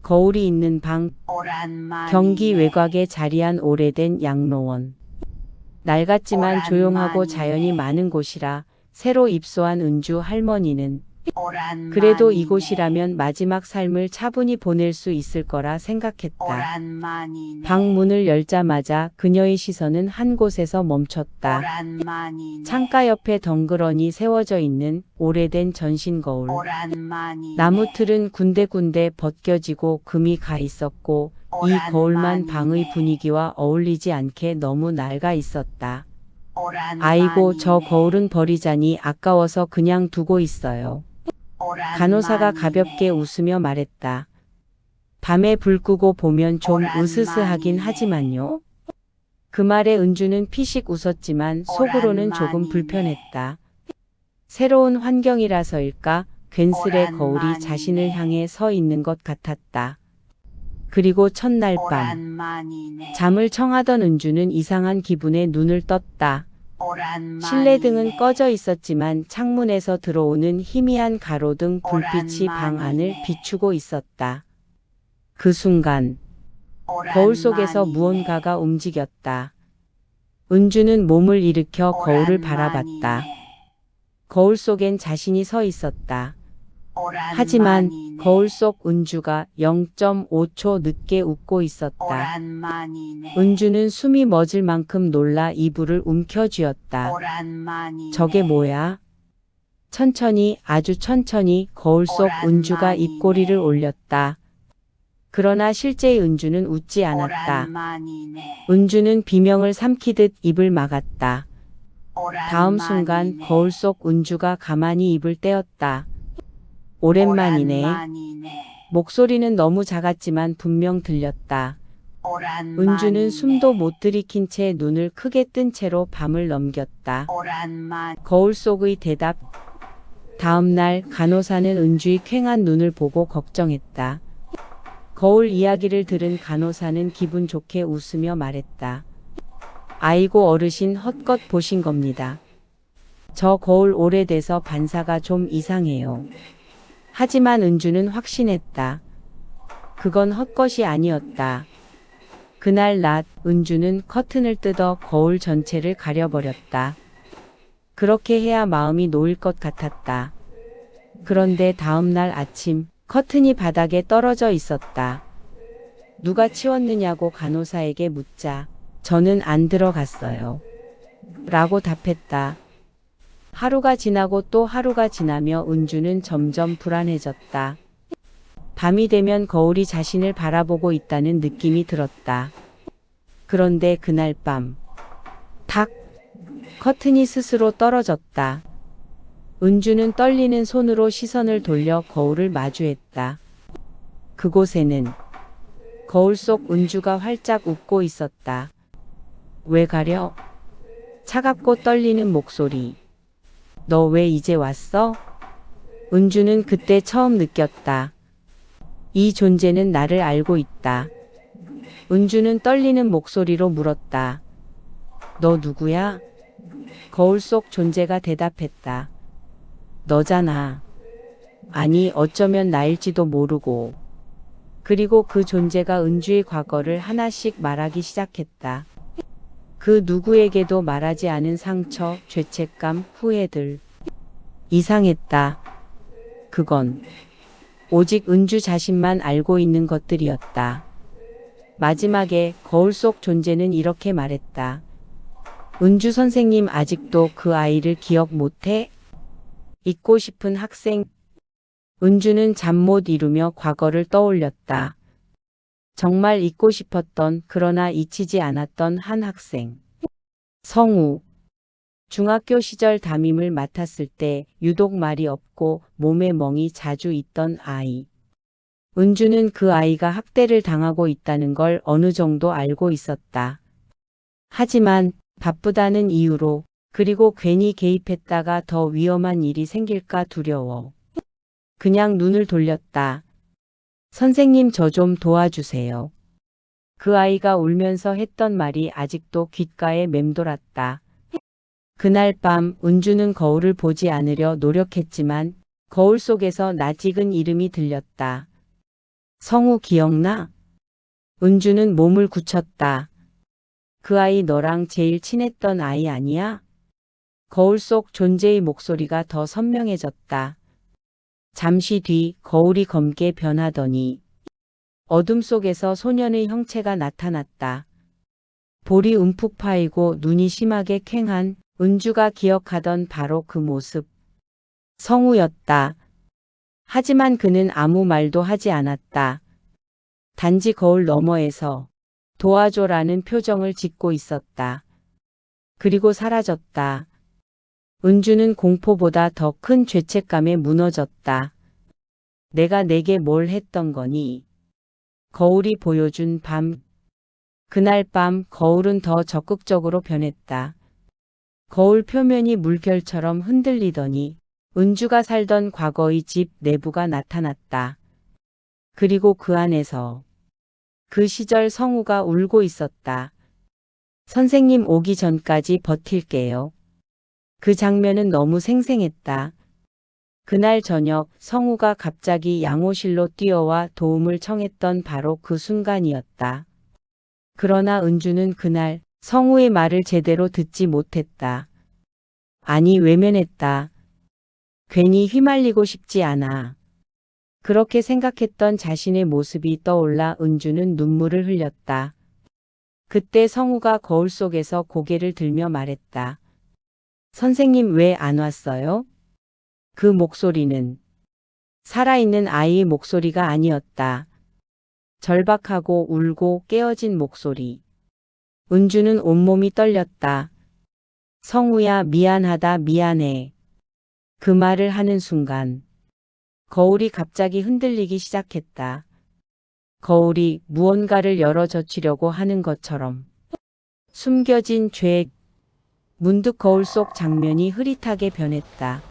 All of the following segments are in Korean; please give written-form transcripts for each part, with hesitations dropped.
거울이 있는 방, 경기 외곽에 자리한 오래된 양로원. 낡았지만 조용하고 자연이 많은 곳이라 새로 입소한 은주 할머니는 그래도 이곳이라면 마지막 삶을 차분히 보낼 수 있을 거라 생각했다. 방 문을 열자마자 그녀의 시선은 한 곳에서 멈췄다. 창가 옆에 덩그러니 세워져 있는 오래된 전신 거울. 나무 틀은 군데군데 벗겨지고 금이 가 있었고 이 거울만 방의 분위기와 어울리지 않게 너무 낡아 있었다. 아이고, 저 거울은 버리자니 아까워서 그냥 두고 있어요. 간호사가 가볍게 웃으며 말했다. 밤에 불 끄고 보면 좀 으스스하긴 하지만요. 그 말에 은주는 피식 웃었지만 속으로는 조금 불편했다. 새로운 환경이라서일까 괜스레 거울이 자신을 향해 서 있는 것 같았다. 그리고 첫날 밤 잠을 청하던 은주는 이상한 기분에 눈을 떴다. 실내 등은 꺼져 있었지만 창문에서 들어오는 희미한 가로등 불빛이 방 안을 비추고 있었다. 그 순간 거울 속에서 무언가가 움직였다. 은주는 몸을 일으켜 거울을 바라봤다. 거울 속엔 자신이 서 있었다. 하지만 거울 속 은주가 0.5초 늦게 웃고 있었다. 은주는 숨이 멎을 만큼 놀라 이불을 움켜쥐었다. 저게 뭐야? 천천히, 아주 천천히 거울 속 은주가 입꼬리를 올렸다. 그러나 실제의 은주는 웃지 않았다. 은주는 비명을 삼키듯 입을 막았다. 다음 순간 거울 속 은주가 가만히 입을 떼었다. 오랜만이네. 목소리는 너무 작았지만 분명 들렸다. 은주는 숨도 못 들이킨 채 눈을 크게 뜬 채로 밤을 넘겼다. 거울 속의 대답. 다음 날 간호사는 은주의 퀭한 눈을 보고 걱정했다. 거울 이야기를 들은 간호사는 기분 좋게 웃으며 말했다. 아이고 어르신 헛것 보신 겁니다. 저 거울 오래돼서 반사가 좀 이상해요. 하지만 은주는 확신했다. 그건 헛것이 아니었다. 그날 낮 은주는 커튼을 뜯어 거울 전체를 가려버렸다. 그렇게 해야 마음이 놓일 것 같았다. 그런데 다음 날 아침 커튼이 바닥에 떨어져 있었다. 누가 치웠느냐고 간호사에게 묻자 저는 안 들어갔어요. 라고 답했다. 하루가 지나고 또 하루가 지나며 은주는 점점 불안해졌다. 밤이 되면 거울이 자신을 바라보고 있다는 느낌이 들었다. 그런데 그날 밤, 탁! 커튼이 스스로 떨어졌다. 은주는 떨리는 손으로 시선을 돌려 거울을 마주했다. 그곳에는 거울 속 은주가 활짝 웃고 있었다. 왜 가려? 차갑고 떨리는 목소리. 너 왜 이제 왔어? 은주는 그때 처음 느꼈다. 이 존재는 나를 알고 있다. 은주는 떨리는 목소리로 물었다. 너 누구야? 거울 속 존재가 대답했다. 너잖아. 아니 어쩌면 나일지도 모르고. 그리고 그 존재가 은주의 과거를 하나씩 말하기 시작했다. 그 누구에게도 말하지 않은 상처, 죄책감, 후회들. 이상했다. 그건 오직 은주 자신만 알고 있는 것들이었다. 마지막에 거울 속 존재는 이렇게 말했다. 은주 선생님 아직도 그 아이를 기억 못해? 잊고 싶은 학생. 은주는 잠 못 이루며 과거를 떠올렸다. 정말 잊고 싶었던 그러나 잊히지 않았던 한 학생. 성우. 중학교 시절 담임을 맡았을 때 유독 말이 없고 몸에 멍이 자주 있던 아이. 은주는 그 아이가 학대를 당하고 있다는 걸 어느 정도 알고 있었다. 하지만 바쁘다는 이유로 그리고 괜히 개입했다가 더 위험한 일이 생길까 두려워. 그냥 눈을 돌렸다. 선생님 저 좀 도와주세요. 그 아이가 울면서 했던 말이 아직도 귓가에 맴돌았다. 그날 밤 은주는 거울을 보지 않으려 노력했지만 거울 속에서 낯익은 이름이 들렸다. 성우 기억나? 은주는 몸을 굳혔다. 그 아이 너랑 제일 친했던 아이 아니야? 거울 속 존재의 목소리가 더 선명해졌다. 잠시 뒤 거울이 검게 변하더니 어둠 속에서 소년의 형체가 나타났다. 볼이 움푹 파이고 눈이 심하게 퀭한 은주가 기억하던 바로 그 모습. 성우였다. 하지만 그는 아무 말도 하지 않았다. 단지 거울 너머에서 도와줘라는 표정을 짓고 있었다. 그리고 사라졌다. 은주는 공포보다 더 큰 죄책감에 무너졌다. 내가 내게 뭘 했던 거니? 거울이 보여준 밤. 그날 밤 거울은 더 적극적으로 변했다. 거울 표면이 물결처럼 흔들리더니 은주가 살던 과거의 집 내부가 나타났다. 그리고 그 안에서 그 시절 성우가 울고 있었다. 선생님 오기 전까지 버틸게요. 그 장면은 너무 생생했다. 그날 저녁 성우가 갑자기 양호실로 뛰어와 도움을 청했던 바로 그 순간이었다. 그러나 은주는 그날 성우의 말을 제대로 듣지 못했다. 아니 외면했다. 괜히 휘말리고 싶지 않아. 그렇게 생각했던 자신의 모습이 떠올라 은주는 눈물을 흘렸다. 그때 성우가 거울 속에서 고개를 들며 말했다. 선생님 왜 안 왔어요? 그 목소리는 살아있는 아이의 목소리가 아니었다. 절박하고 울고 깨어진 목소리. 은주는 온몸이 떨렸다. 성우야 미안하다 미안해. 그 말을 하는 순간 거울이 갑자기 흔들리기 시작했다. 거울이 무언가를 열어젖히려고 하는 것처럼. 숨겨진 죄. 문득 거울 속 장면이 흐릿하게 변했다.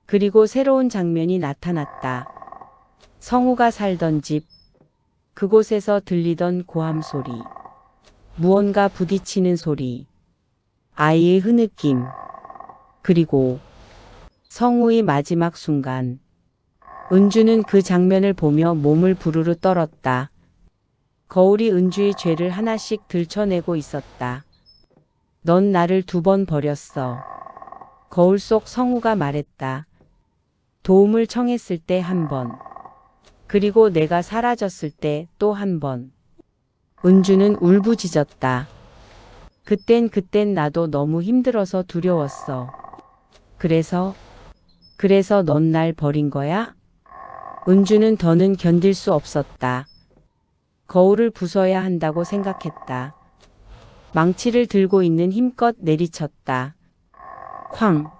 그리고 새로운 장면이 나타났다. 성우가 살던 집. 그곳에서 들리던 고함 소리. 무언가 부딪히는 소리. 아이의 흐느낌. 그리고 성우의 마지막 순간. 은주는 그 장면을 보며 몸을 부르르 떨었다. 거울이 은주의 죄를 하나씩 들춰내고 있었다. 넌 나를 2번 버렸어. 거울 속 성우가 말했다. 도움을 청했을 때 1번. 그리고 내가 사라졌을 때 또 1번. 은주는 울부짖었다. 그땐 나도 너무 힘들어서 두려웠어. 그래서 넌 날 버린 거야? 은주는 더는 견딜 수 없었다. 거울을 부숴야 한다고 생각했다. 망치를 들고 있는 힘껏 내리쳤다. 쾅.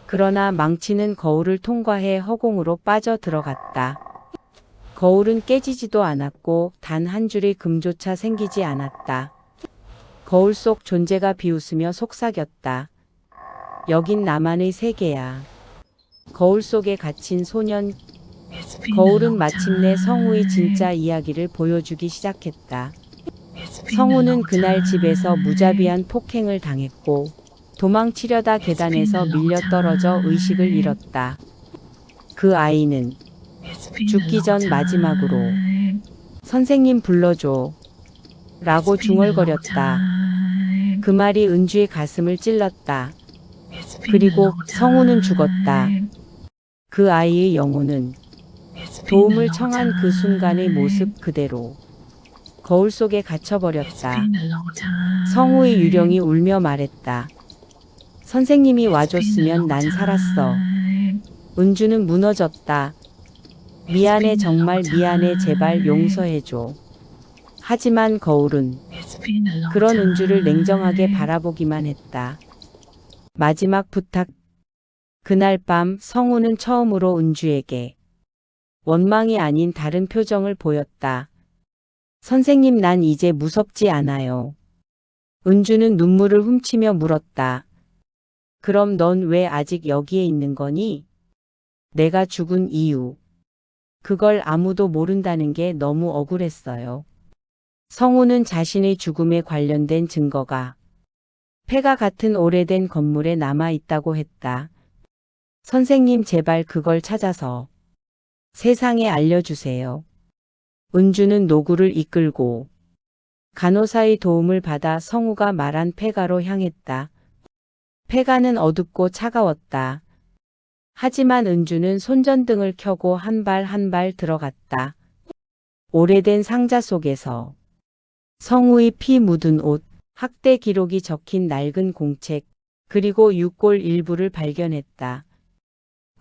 그러나 망치는 거울을 통과해 허공으로 빠져 들어갔다. 거울은 깨지지도 않았고 단 한 줄의 금조차 생기지 않았다. 거울 속 존재가 비웃으며 속삭였다. 여긴 나만의 세계야. 거울 속에 갇힌 소년. 거울은 마침내 성우의 진짜 이야기를 보여주기 시작했다. 성우는 그날 집에서 무자비한 폭행을 당했고 도망치려다 계단에서 밀려 떨어져 의식을 잃었다. 그 아이는 죽기 전 마지막으로 선생님 불러줘 라고 중얼거렸다. 그 말이 은주의 가슴을 찔렀다. 그리고 성우는 죽었다. 그 아이의 영혼은 도움을 청한 그 순간의 모습 그대로 거울 속에 갇혀버렸다. 성우의 유령이 울며 말했다. 선생님이 와줬으면 난 살았어. 은주는 무너졌다. 미안해 정말 미안해 제발 용서해줘. 하지만 거울은 그런 은주를 냉정하게 바라보기만 했다. 마지막 부탁. 그날 밤 성우는 처음으로 은주에게 원망이 아닌 다른 표정을 보였다. 선생님 난 이제 무섭지 않아요. 은주는 눈물을 훔치며 물었다. 그럼 넌 왜 아직 여기에 있는 거니? 내가 죽은 이유. 그걸 아무도 모른다는 게 너무 억울했어요. 성우는 자신의 죽음에 관련된 증거가 폐가 같은 오래된 건물에 남아 있다고 했다. 선생님 제발 그걸 찾아서 세상에 알려주세요. 은주는 노구를 이끌고 간호사의 도움을 받아 성우가 말한 폐가로 향했다. 폐가는 어둡고 차가웠다. 하지만 은주는 손전등을 켜고 한 발 한 발 들어갔다. 오래된 상자 속에서 성우의 피 묻은 옷, 학대 기록이 적힌 낡은 공책, 그리고 육골 일부를 발견했다.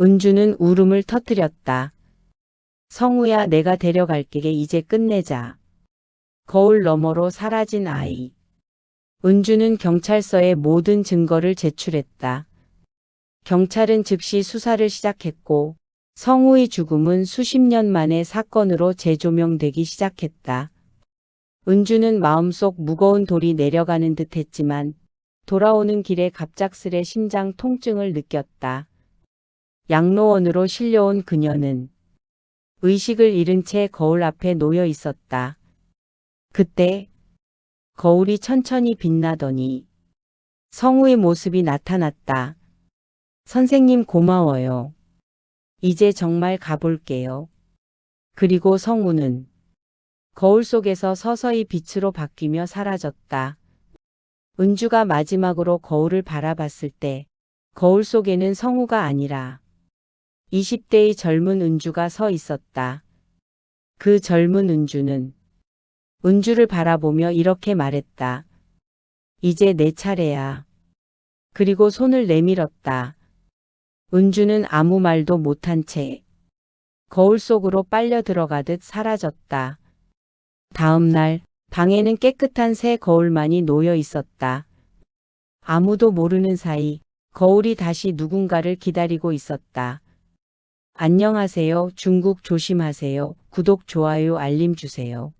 은주는 울음을 터뜨렸다. 성우야, 내가 데려갈게. 이제 끝내자. 거울 너머로 사라진 아이. 은주는 경찰서에 모든 증거를 제출했다. 경찰은 즉시 수사를 시작했고 성우의 죽음은 수십 년 만에 사건으로 재조명되기 시작했다. 은주는 마음속 무거운 돌이 내려가는 듯 했지만 돌아오는 길에 갑작스레 심장 통증을 느꼈다. 양로원으로 실려온 그녀는 의식을 잃은 채 거울 앞에 놓여 있었다. 그때 거울이 천천히 빛나더니 성우의 모습이 나타났다. 선생님 고마워요. 이제 정말 가볼게요. 그리고 성우는 거울 속에서 서서히 빛으로 바뀌며 사라졌다. 은주가 마지막으로 거울을 바라봤을 때 거울 속에는 성우가 아니라 20대의 젊은 은주가 서 있었다. 그 젊은 은주는 은주를 바라보며 이렇게 말했다. 이제 내 차례야. 그리고 손을 내밀었다. 은주는 아무 말도 못한 채 거울 속으로 빨려 들어가듯 사라졌다. 다음 날 방에는 깨끗한 새 거울만이 놓여 있었다. 아무도 모르는 사이 거울이 다시 누군가를 기다리고 있었다. 안녕하세요. 중국 조심하세요. 구독, 좋아요, 알림 주세요.